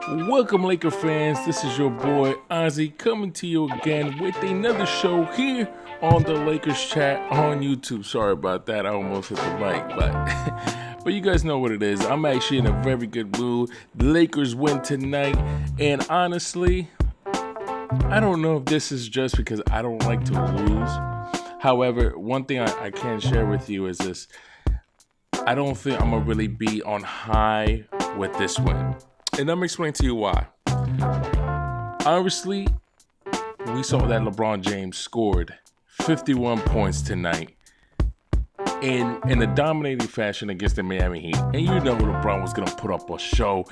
Welcome, Laker fans. This is your boy Ozzy coming to you again with another show here on the Lakers chat on YouTube. Sorry about that. I almost hit the mic, but you guys know what it is. I'm actually in a very good mood. The Lakers win tonight, and honestly, I don't know if this is just because I don't like to lose. However, one thing I can share with you is this. I don't think I'm going to really be on high with this win. And I'm going to explain to you why. Obviously, we saw that LeBron James scored 51 points tonight in a dominating fashion against the Miami Heat. And you know LeBron was going to put up a show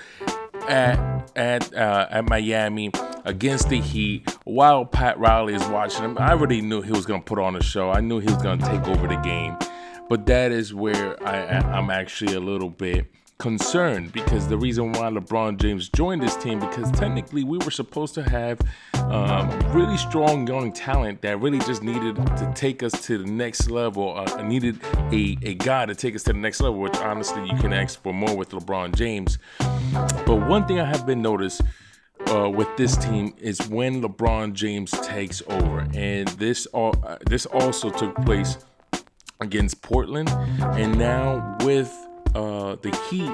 at Miami against the Heat while Pat Riley is watching him. I already knew he was going to put on a show. I knew he was going to take over the game. But that is where I'm actually a little bit concerned, because the reason why LeBron James joined this team, because technically we were supposed to have really strong young talent that really just needed to take us to the next level. Needed a guy to take us to the next level, which honestly you can ask for more with LeBron James. But one thing I have been noticed with this team is when LeBron James takes over, and this also took place against Portland, and now with the Heat,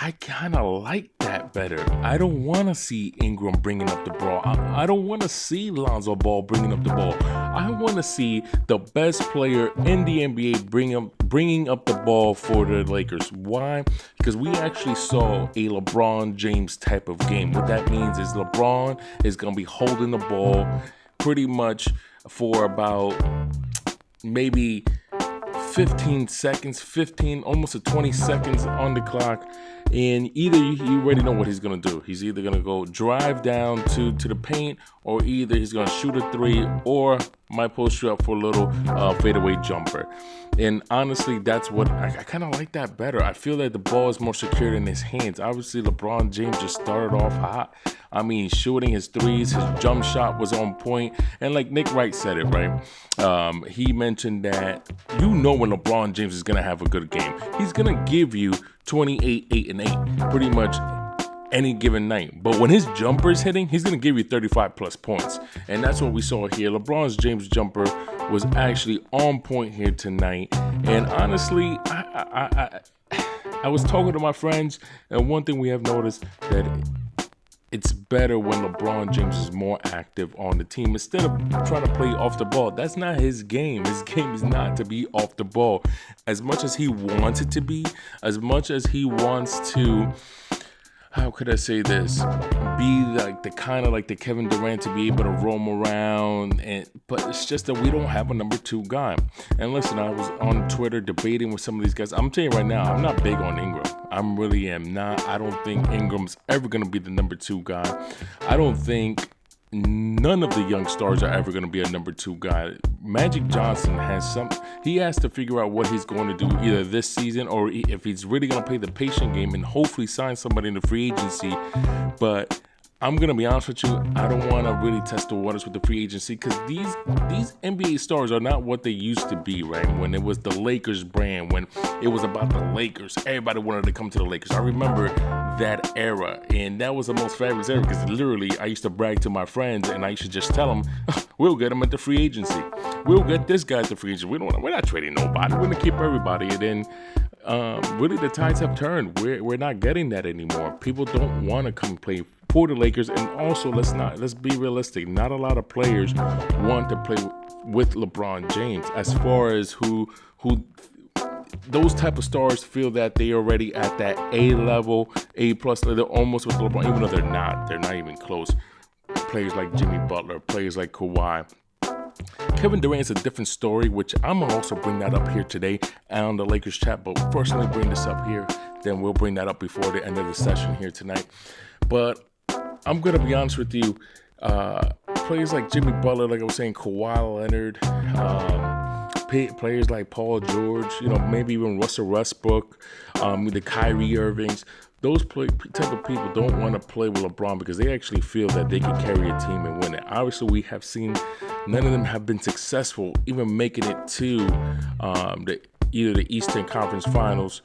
I kind of like that better. I don't want to see Ingram bringing up the ball. I don't want to see Lonzo Ball bringing up the ball. I want to see the best player in the NBA bringing up the ball for the Lakers. Why? Because we actually saw a LeBron James type of game. What that means is LeBron is going to be holding the ball pretty much for about maybe 15 seconds, almost to 20 seconds on the clock. And either you already know what he's going to do. He's either going to go drive down to the paint, or either he's going to shoot a three, or might post you up for a little fadeaway jumper. And honestly, that's what I kind of like that better. I feel that the ball is more secured in his hands. Obviously, LeBron James just started off hot. I mean, shooting his threes, his jump shot was on point. And like Nick Wright said it, right? He mentioned that when LeBron James is going to have a good game, he's going to give you 28, 8, and 8 pretty much any given night. But when his jumper is hitting, he's going to give you 35 plus points. And that's what we saw here. LeBron James' jumper was actually on point here tonight. And honestly, I was talking to my friends, and one thing we have noticed that it's better when LeBron James is more active on the team instead of trying to play off the ball. That's not his game. His game is not to be off the ball. As much as he wants it to be, as much as he wants to, how could I say this, be like the kind of like the Kevin Durant, to be able to roam around, but it's just that we don't have a number two guy. And listen, I was on Twitter debating with some of these guys. I'm telling you right now, I'm not big on Ingram. I really am not. I don't think Ingram's ever going to be the number two guy. I don't think none of the young stars are ever going to be a number two guy. Magic Johnson he has to figure out what he's going to do either this season, or if he's really going to play the patient game and hopefully sign somebody in the free agency. But I'm going to be honest with you, I don't want to really test the waters with the free agency, because these NBA stars are not what they used to be, right? When it was the Lakers brand, when it was about the Lakers, everybody wanted to come to the Lakers. I remember that era, and that was the most fabulous era, because literally I used to brag to my friends, and I used to just tell them, we'll get them at the free agency. We'll get this guy at the free agency. We're not trading nobody. We're going to keep everybody. And then really the tides have turned. We're not getting that anymore. People don't want to come play for the Lakers. And also, let's be realistic. Not a lot of players want to play with LeBron James. As far as who those type of stars feel that they already at that A level, A plus, they're almost with LeBron, even though they're not even close. Players like Jimmy Butler, players like Kawhi. Kevin Durant is a different story, which I'm going to also bring that up here today on the Lakers chat. But first, let me bring this up here. Then we'll bring that up before the end of the session here tonight. But I'm going to be honest with you. Players like Jimmy Butler, like I was saying, Kawhi Leonard, players like Paul George, maybe even Russell Westbrook, the Kyrie Irvings. Those type of people don't want to play with LeBron because they actually feel that they can carry a team and win it. Obviously, we have seen none of them have been successful, even making it to either the Eastern Conference Finals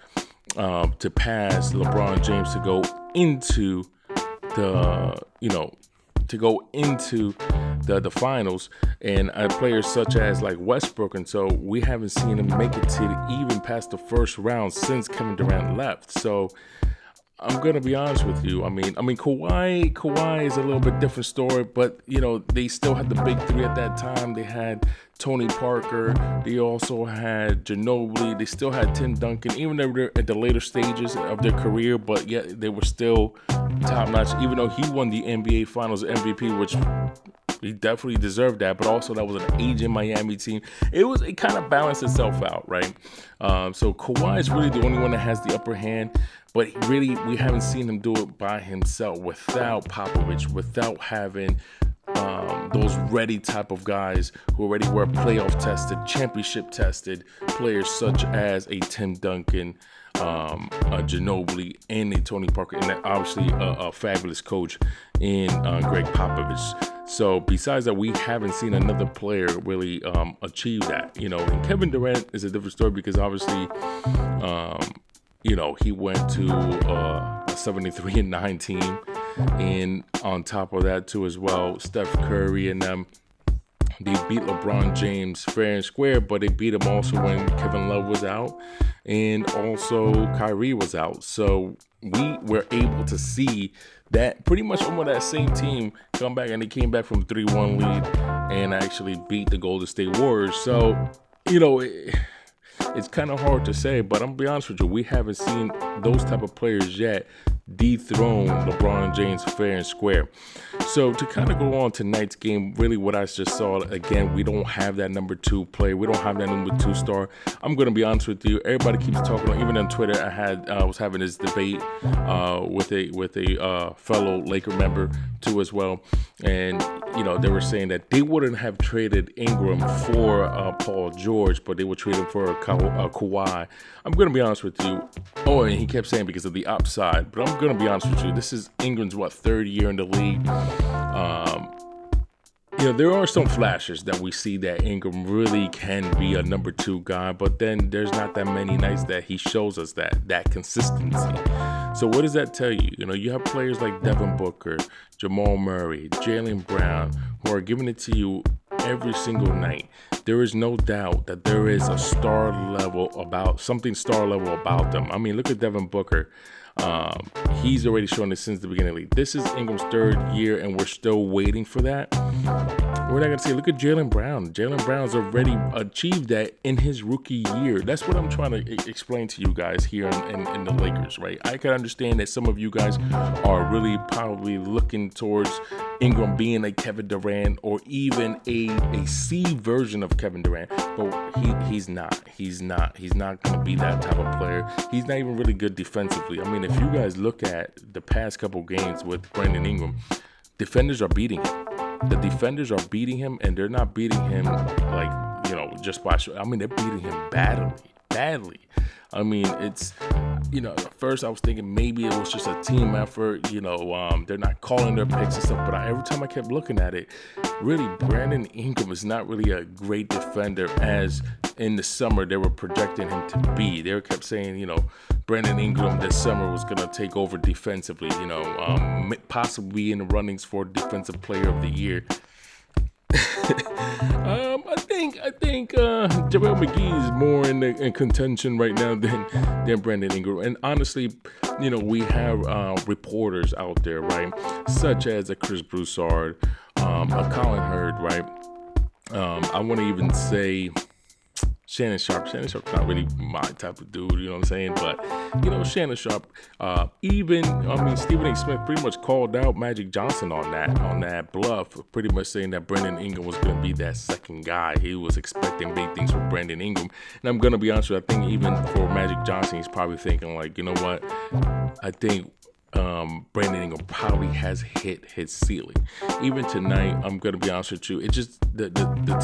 to pass LeBron James to go into to go into the finals, and players such as like Westbrook, and so we haven't seen him make it to even past the first round since Kevin Durant left. So I'm gonna be honest with you. I mean, Kawhi is a little bit different story, but they still had the big three at that time. They had Tony Parker. They also had Ginobili. They still had Tim Duncan, even though they're at the later stages of their career, but yet they were still top notch. Even though he won the NBA Finals MVP, which he definitely deserved that, but also that was an aging Miami team. It kind of balanced itself out, right? So Kawhi is really the only one that has the upper hand, but really we haven't seen him do it by himself without Popovich, without having those ready type of guys who already were playoff tested, championship tested players such as a Tim Duncan, a Ginobili, and a Tony Parker, and obviously a fabulous coach in Greg Popovich. So besides that, we haven't seen another player really achieve that. And Kevin Durant is a different story because obviously, he went to a 73-9 team, and on top of that too as well, Steph Curry and them. They beat LeBron James fair and square, but they beat him also when Kevin Love was out and also Kyrie was out. So we were able to see that pretty much almost that same team come back, and they came back from 3-1 lead and actually beat the Golden State Warriors. So, it's kind of hard to say, but I'm gonna be honest with you, we haven't seen those type of players yet dethrone LeBron James fair and square. So to kind of go on tonight's game, really what I just saw, again, we don't have that number 2 player. We don't have that number 2 star. I'm going to be honest with you. Everybody keeps talking, even on Twitter, I was having this debate with a fellow Laker member too as well. And, they were saying that they wouldn't have traded Ingram for Paul George, but they would trade him for Kawhi. I'm going to be honest with you. Oh, and he kept saying because of the upside, but I'm going to be honest with you. This is Ingram's, 3rd year in the league. There are some flashes that we see that Ingram really can be a number 2 guy, but then there's not that many nights that he shows us that consistency. So what does that tell you? You have players like Devin Booker, Jamal Murray, Jaylen Brown, who are giving it to you every single night. There is no doubt that there is a star level about them. I mean, look at Devin Booker. He's already shown it since the beginning of the league. This is Ingram's 3rd year, and we're still waiting for that. We're not going to say, look at Jaylen Brown. Jaylen Brown's already achieved that in his rookie year. That's what I'm trying to explain to you guys here in the Lakers, right? I can understand that some of you guys are really probably looking towards Ingram being a Kevin Durant or even a C version of Kevin Durant, but he's not. He's not going to be that type of player. He's not even really good defensively. I mean, if you guys look at the past couple games with Brandon Ingram, defenders are beating him. The defenders are beating him, and they're not beating him just by. I mean, they're beating him badly. I mean, it's, at first I was thinking maybe it was just a team effort, they're not calling their picks and stuff, but every time I kept looking at it, really, Brandon Ingram is not really a great defender as in the summer they were projecting him to be. They kept saying, Brandon Ingram this summer was going to take over defensively, possibly in the runnings for Defensive Player of the Year. I think JaVale McGee is more in contention right now than Brandon Ingram. And honestly, we have reporters out there, right, such as a Chris Broussard, a Colin Hurd, right. I want to even say Shannon Sharp. Shannon Sharp's not really my type of dude, you know what I'm saying? But, Shannon Sharp, Stephen A. Smith pretty much called out Magic Johnson on that bluff, pretty much saying that Brandon Ingram was going to be that second guy. He was expecting big things from Brandon Ingram. And I'm going to be honest with you, I think even for Magic Johnson, he's probably thinking like, you know what? I think Brandon Ingram probably has hit his ceiling. Even tonight, I'm going to be honest with you, it just the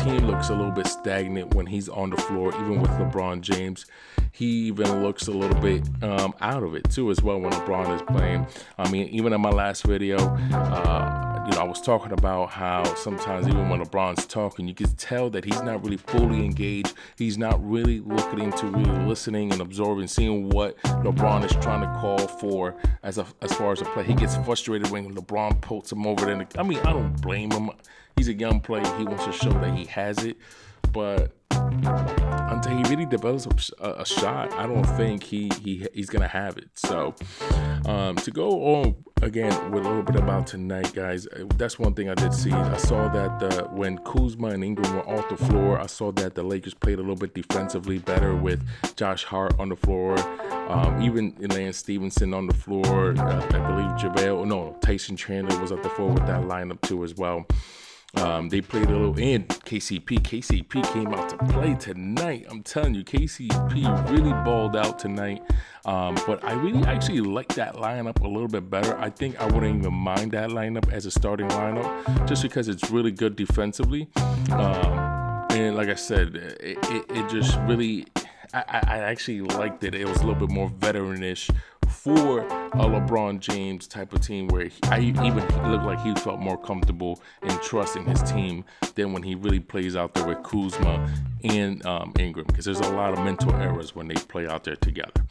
team looks a little bit stagnant when he's on the floor, even with LeBron James. He even looks a little bit out of it too as well when LeBron is playing. I mean, even in my last video, I was talking about how sometimes even when LeBron's talking, you can tell that he's not really fully engaged. He's not really looking into really listening and absorbing, seeing what LeBron is trying to call for as far as a play. He gets frustrated when LeBron pokes him over there. I don't blame him. He's a young player. He wants to show that he has it. But until he really develops a shot, I don't think he's going to have it. So to go on again with a little bit about tonight, guys, that's one thing I did see. I saw that when Kuzma and Ingram were off the floor, I saw that the Lakers played a little bit defensively better with Josh Hart on the floor. Even Lance Stevenson on the floor. I believe Tyson Chandler was at the floor with that lineup too as well. They played a little, and KCP came out to play tonight. I'm telling you, KCP really balled out tonight. But I really actually like that lineup a little bit better. I think I wouldn't even mind that lineup as a starting lineup, just because it's really good defensively. And like I said, it just really, I actually liked it. It was a little bit more veteranish for a LeBron James type of team, where he looked like he felt more comfortable in trusting his team than when he really plays out there with Kuzma and Ingram, because there's a lot of mental errors when they play out there together.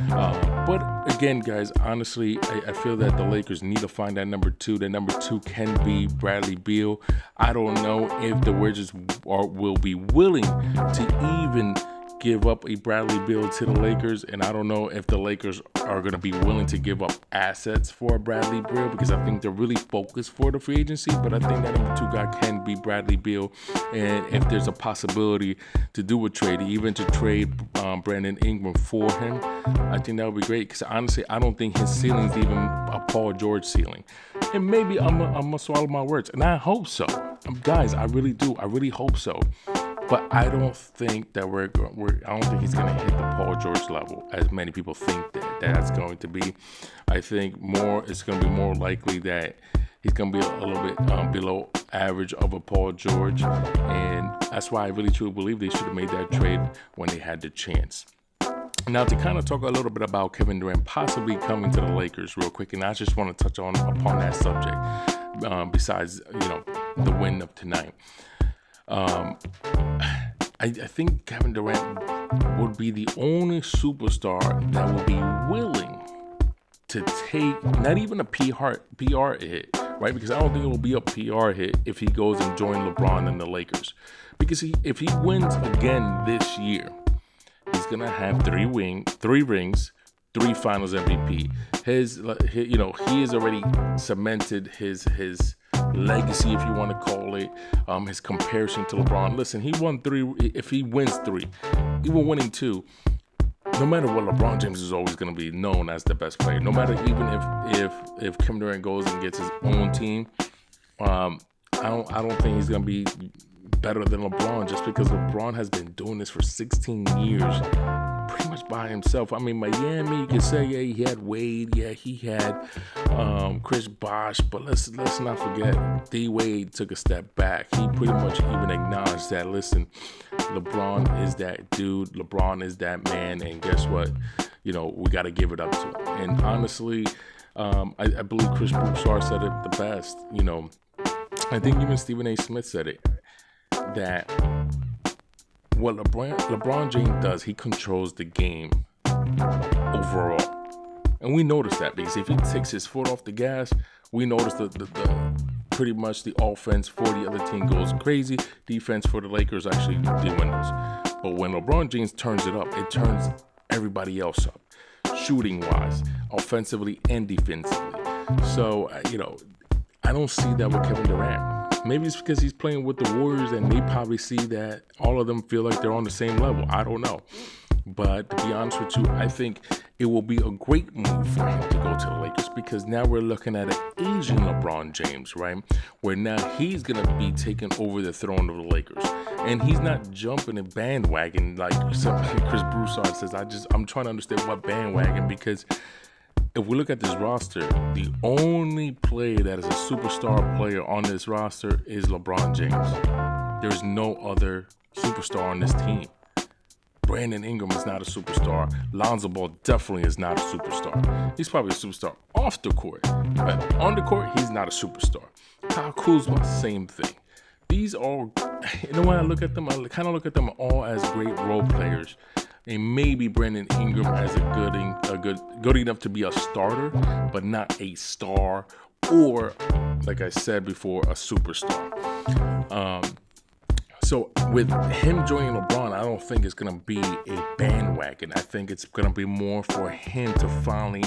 But again, guys, honestly, I feel that the Lakers need to find that number two. The number two can be Bradley Beal. I don't know if the Wizards will be willing to even give up a Bradley Beal to the Lakers, and I don't know if the Lakers are going to be willing to give up assets for a Bradley Beal, because I think they're really focused for the free agency. But I think that number two guy can be Bradley Beal, and if there's a possibility to do a trade, even to trade Brandon Ingram for him, I think that would be great, because honestly, I don't think his ceiling is even a Paul George ceiling. And maybe I'm gonna swallow my words, and I hope so, guys. I really do. I really hope so. But I don't think that I don't think he's going to hit the Paul George level, as many people think that's going to be. I think it's going to be more likely that he's going to be a little bit below average of a Paul George. And that's why I really truly believe they should have made that trade when they had the chance. Now, to kind of talk a little bit about Kevin Durant possibly coming to the Lakers real quick, and I just want to touch upon that subject, besides, the win of tonight. I think Kevin Durant would be the only superstar that would be willing to take not even a PR hit, right? Because I don't think it will be a PR hit if he goes and joins LeBron and the Lakers. Because if he wins again this year, he's gonna have three rings, 3 Finals MVP. He has already cemented his legacy, if you want to call it, his comparison to LeBron. Listen, he won 3. If he wins 3, even winning 2, no matter what, LeBron James is always going to be known as the best player. No matter even if Kevin Durant goes and gets his own team, I don't think he's going to be better than LeBron, just because LeBron has been doing this for 16 years. Pretty much by himself. I mean, Miami, you can say, yeah, he had Wade, yeah, he had Chris Bosh, but let's not forget, D Wade took a step back. He pretty much even acknowledged that, listen, LeBron is that dude, LeBron is that man, and guess what? We got to give it up to him. And honestly, I believe Chris Broussard said it the best. I think even Stephen A. Smith said it, that what LeBron James does, he controls the game overall. And we notice that, because if he takes his foot off the gas, we notice the pretty much the offense for the other team goes crazy. Defense for the Lakers actually dwindles. But when LeBron James turns it up, it turns everybody else up, shooting-wise, offensively and defensively. So, I don't see that with Kevin Durant. Maybe it's because he's playing with the Warriors and they probably see that all of them feel like they're on the same level. I don't know. But to be honest with you, I think it will be a great move for him to go to the Lakers, because now we're looking at an Asian LeBron James, right? Where now he's going to be taking over the throne of the Lakers. And he's not jumping a bandwagon like Chris Broussard says. I'm trying to understand what bandwagon, because if we look at this roster, the only player that is a superstar player on this roster is LeBron James. There's no other superstar on this team. Brandon Ingram is not a superstar. Lonzo Ball definitely is not a superstar. He's probably a superstar off the court, but on the court, he's not a superstar. Kyle Kuzma, same thing. These all, when I look at them, I kind of look at them all as great role players. And maybe Brandon Ingram as good enough to be a starter, but not a star or, like I said before, a superstar. So with him joining LeBron, I don't think it's going to be a bandwagon. I think it's going to be more for him to finally,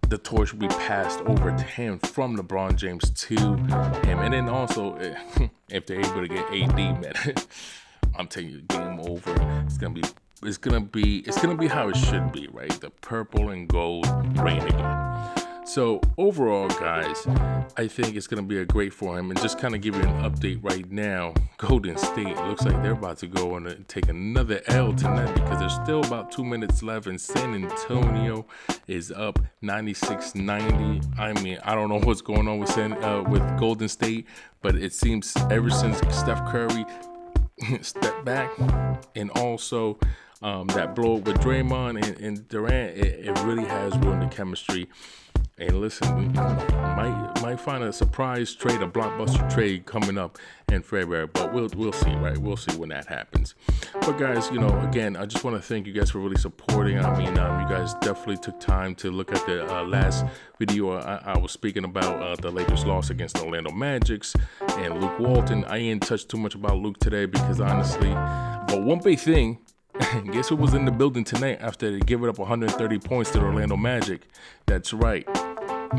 the torch will be passed over to him from LeBron James to him. And then also, if they're able to get AD, man, I'm telling you, game over. It's gonna be how it should be, right? The purple and gold reign again. So overall, guys, I think it's going to be a great for him. And just kind of give you an update right now, Golden State looks like they're about to go on and take another L tonight because there's still about 2 minutes left, and San Antonio is up 96-90. I mean, I don't know what's going on with Golden State, but it seems ever since Steph Curry stepped back, and also that blow up with Draymond and Durant, it really has ruined the chemistry. And listen, we might find a surprise trade, a blockbuster trade coming up in February, but we'll see, right? We'll see when that happens. But guys, again, I just want to thank you guys for really supporting. I mean, you guys definitely took time to look at the last video. I was speaking about the Lakers' loss against the Orlando Magics and Luke Walton. I ain't touched too much about Luke today because honestly, but one big thing. Guess who was in the building tonight after they give it up 130 points to the Orlando Magic? That's right.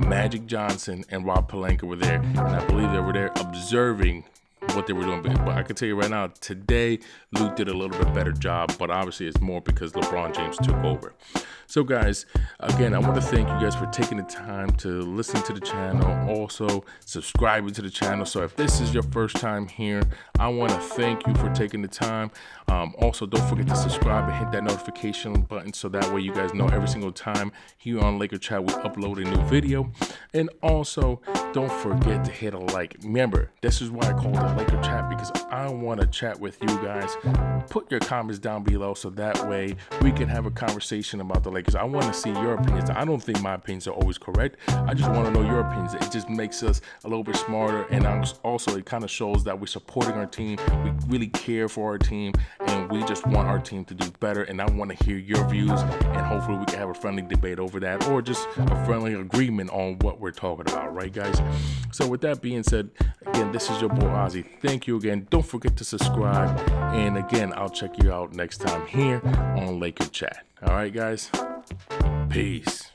Magic Johnson and Rob Pelinka were there, and I believe they were there observing what they were doing. But I can tell you right now, today, Luke did a little bit better job, but obviously it's more because LeBron James took over. So guys, again, I want to thank you guys for taking the time to listen to the channel, also subscribing to the channel. So if this is your first time here, I want to thank you for taking the time. Also, don't forget to subscribe and hit that notification button so that way you guys know every single time here on Laker Chat we upload a new video. And also, don't forget to hit a like. Remember, this is why I call it Laker Chat, because I want to chat with you guys. Put your comments down below so that way we can have a conversation about the Lakers. I want to see your opinions. I don't think my opinions are always correct. I just want to know your opinions. It just makes us a little bit smarter, and also it kind of shows that we're supporting our team. We really care for our team, and we just want our team to do better. And I want to hear your views, and hopefully we can have a friendly debate over that, or just a friendly agreement on what we're talking about, right, guys? So with that being said, again, this is your boy Ozzy. Thank you again. Don't forget to subscribe, and again, I'll check you out next time here on Laker Chat. All right, guys? Peace.